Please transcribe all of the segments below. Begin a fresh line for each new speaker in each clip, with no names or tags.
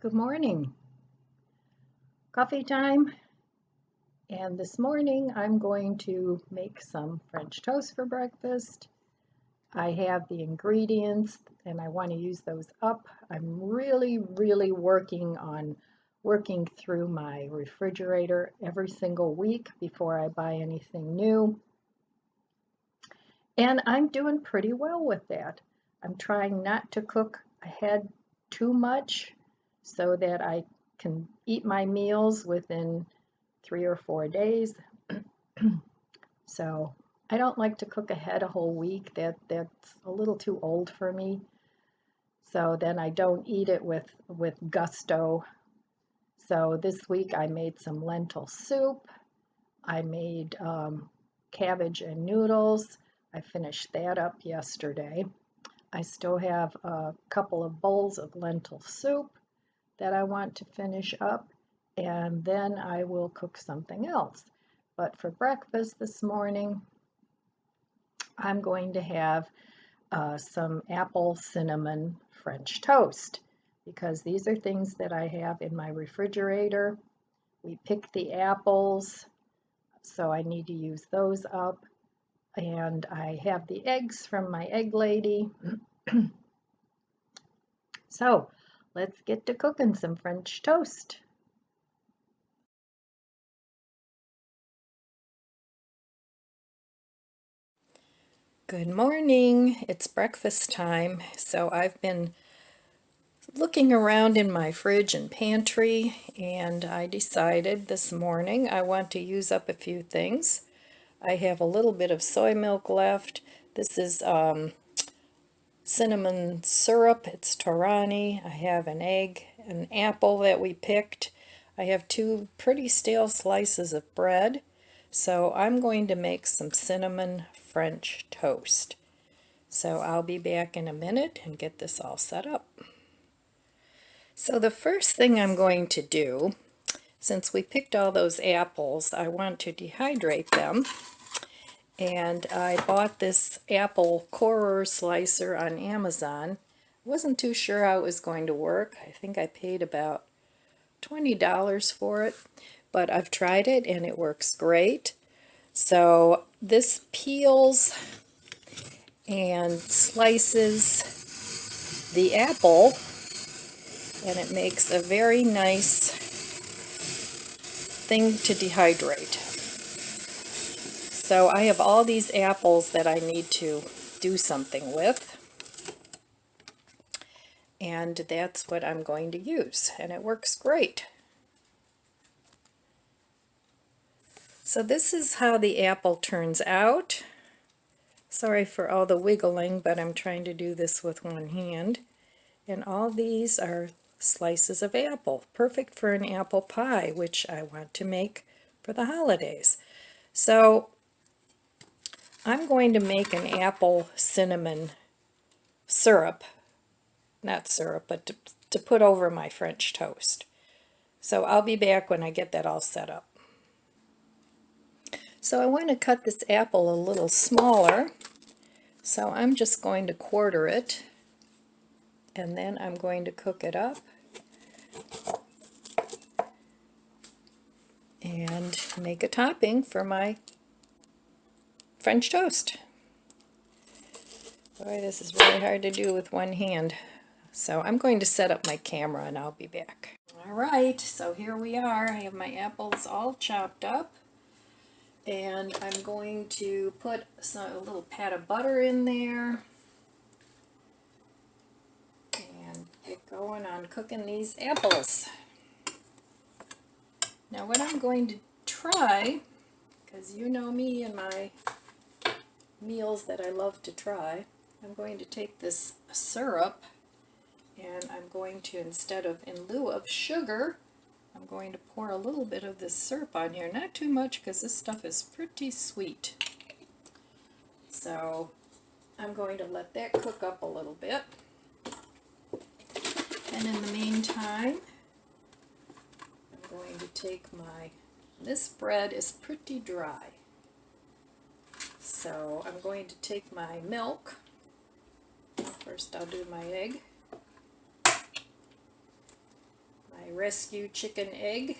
Good morning. Coffee time. And this morning I'm going to make some French toast for breakfast. I have the ingredients and I want to use those up. I'm really working through my refrigerator every single week before I buy anything new. And I'm doing pretty well with that. I'm trying not to cook ahead too much so that I can eat my meals within 3 or 4 days. So I don't like to cook ahead a whole week. That's a little too old for me. So then I don't eat it with gusto. So this week I made some lentil soup. I made cabbage and noodles. I finished that up yesterday. I still have a couple of bowls of lentil soup that I want to finish up, and then I will cook something else. But for breakfast this morning, I'm going to have some apple cinnamon French toast because these are things that I have in my refrigerator. We pick the apples, so I need to use those up. And I have the eggs from my egg lady. So let's get to cooking some French toast. Good morning. It's breakfast time. So I've been looking around in my fridge and pantry, and I decided this morning I want to use up a few things. I have a little bit of soy milk left. This is cinnamon syrup. It's Torani. I have an egg, an apple that we picked. I have two pretty stale slices of bread. So I'm going to make some cinnamon French toast. So I'll be back in a minute and get this all set up. So the first thing I'm going to do, since we picked all those apples, I want to dehydrate them. And I bought this apple corer slicer on Amazon. Wasn't too sure how it was going to work. I think I paid about $20 for it, but I've tried it and it works great. So this peels and slices the apple, and it makes a very nice thing to dehydrate. So I have all these apples that I need to do something with, and that's what I'm going to use, and it works great. So this is how the apple turns out. Sorry for all the wiggling, but I'm trying to do this with one hand. And all these are slices of apple, perfect for an apple pie, which I want to make for the holidays. So I'm going to make an apple cinnamon syrup, not syrup, but to put over my French toast. So I'll be back when I get that all set up. So I want to cut this apple a little smaller, so I'm just going to quarter it, and then I'm going to cook it up and make a topping for my French toast. Boy, this is really hard to do with one hand. So I'm going to set up my camera and I'll be back. Alright, so here we are. I have my apples all chopped up. And I'm going to put a little pat of butter in there. And get going on cooking these apples. Now what I'm going to try, because you know me and my meals that I love to try, I'm going to take this syrup and I'm going to, in lieu of sugar, I'm going to pour a little bit of this syrup on here. Not too much because this stuff is pretty sweet. So I'm going to let that cook up a little bit. And in the meantime, I'm going to take this bread is pretty dry. So I'm going to take my milk. First I'll do my egg. rescue chicken egg.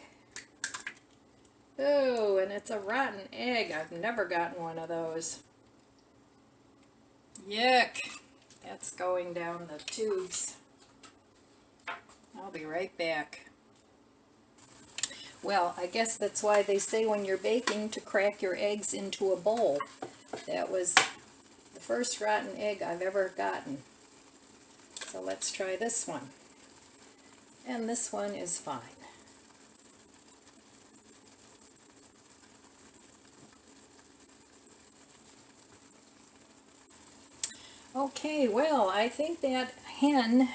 Oh, and it's a rotten egg. I've never gotten one of those. Yuck. That's going down the tubes. I'll be right back. Well, I guess that's why they say when you're baking to crack your eggs into a bowl. That was the first rotten egg I've ever gotten. So let's try this one. And this one is fine. Okay, well, I think that hen,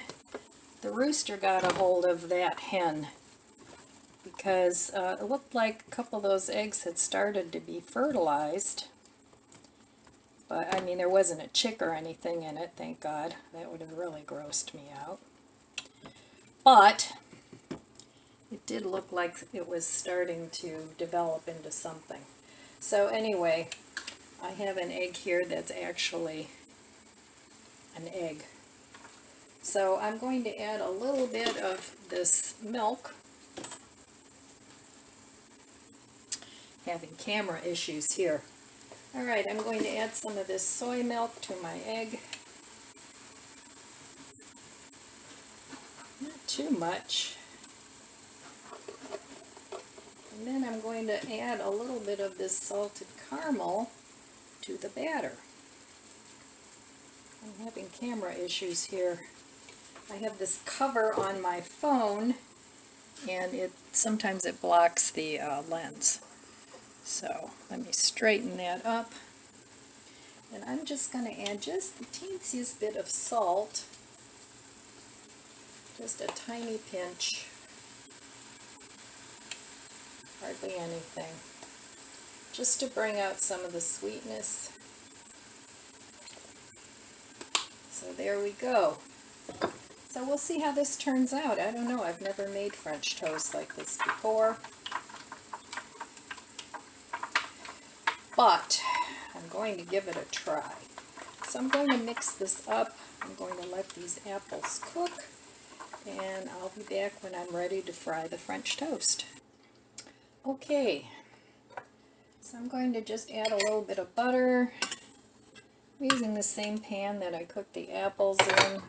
the rooster got a hold of that hen, because it looked like a couple of those eggs had started to be fertilized. But, I mean, there wasn't a chick or anything in it, thank God. That would have really grossed me out. But it did look like it was starting to develop into something. So anyway, I have an egg here that's actually an egg. So I'm going to add a little bit of this milk. Having camera issues here. Alright, I'm going to add some of this soy milk to my egg. Not too much. And then I'm going to add a little bit of this salted caramel to the batter. I'm having camera issues here. I have this cover on my phone, and sometimes it blocks the lens. So let me straighten that up. And I'm just going to add just the teensiest bit of salt, just a tiny pinch, hardly anything, just to bring out some of the sweetness. So there we go. So we'll see how this turns out. I don't know, I've never made French toast like this before. But I'm going to give it a try. So I'm going to mix this up. I'm going to let these apples cook, and I'll be back when I'm ready to fry the French toast. Okay, so I'm going to just add a little bit of butter. I'm using the same pan that I cooked the apples in.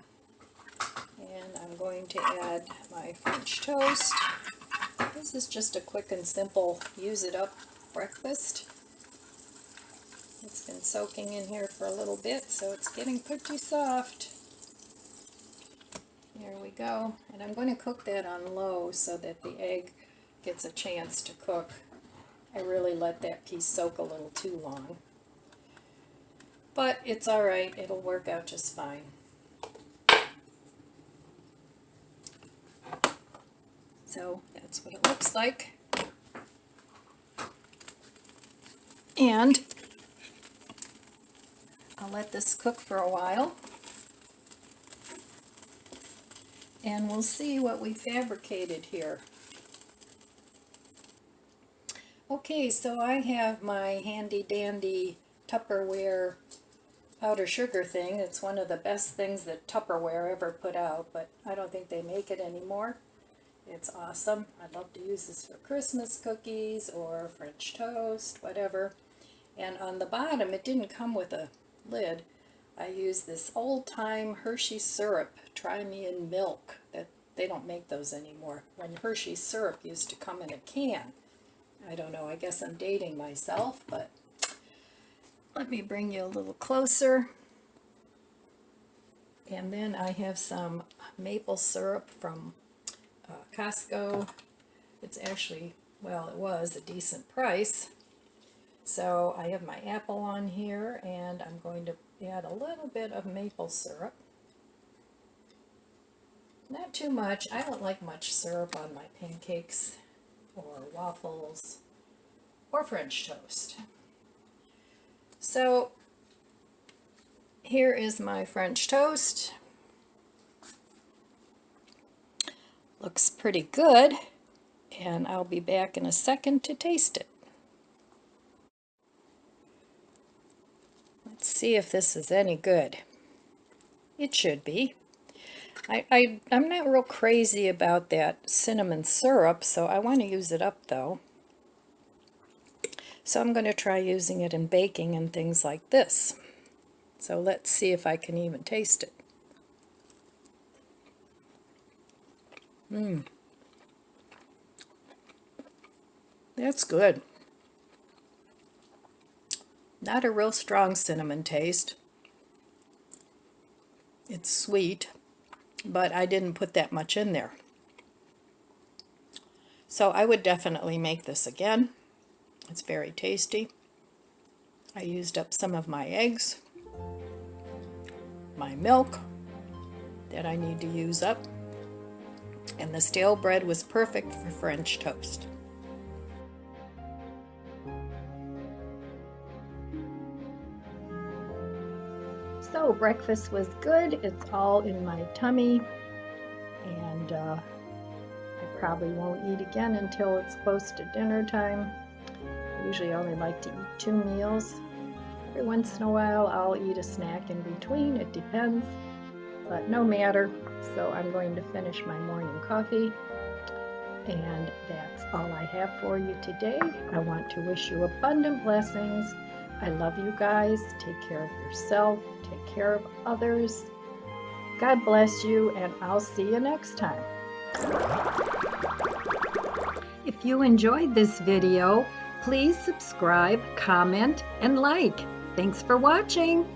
And I'm going to add my French toast. This is just a quick and simple use it up breakfast. It's been soaking in here for a little bit, so it's getting pretty soft. There we go. And I'm going to cook that on low so that the egg gets a chance to cook. I really let that piece soak a little too long. But it's alright, it'll work out just fine. So that's what it looks like. And I'll let this cook for a while. And we'll see what we fabricated here. Okay, so I have my handy dandy Tupperware powder sugar thing. It's one of the best things that Tupperware ever put out, but I don't think they make it anymore. It's awesome. I'd love to use this for Christmas cookies or French toast, whatever. And on the bottom, it didn't come with a lid. I used this old-time Hershey syrup, Try Me in Milk. That they don't make those anymore. When Hershey syrup used to come in a can. I don't know, I guess I'm dating myself, but let me bring you a little closer. And then I have some maple syrup from Costco. It's actually, well, it was a decent price. So I have my apple on here, and I'm going to add a little bit of maple syrup. Not too much. I don't like much syrup on my pancakes or waffles or French toast. So here is my French toast. Looks pretty good, and I'll be back in a second to taste it. Let's see if this is any good. It should be. I'm not real crazy about that cinnamon syrup, so I want to use it up though. So I'm going to try using it in baking and things like this. So let's see if I can even taste it. That's good. Not a real strong cinnamon taste. It's sweet, but I didn't put that much in there. So I would definitely make this again. It's very tasty. I used up some of my eggs, my milk that I need to use up, and the stale bread was perfect for French toast. So breakfast was good. It's all in my tummy, and I probably won't eat again until it's close to dinner time. I usually only like to eat 2 meals. Every once in a while I'll eat a snack in between, it depends, but no matter. So I'm going to finish my morning coffee, and that's all I have for you today. I want to wish you abundant blessings. I love you guys. Take care of yourself. Take care of others. God bless you, and I'll see you next time. If you enjoyed this video, please subscribe, comment, and like. Thanks for watching.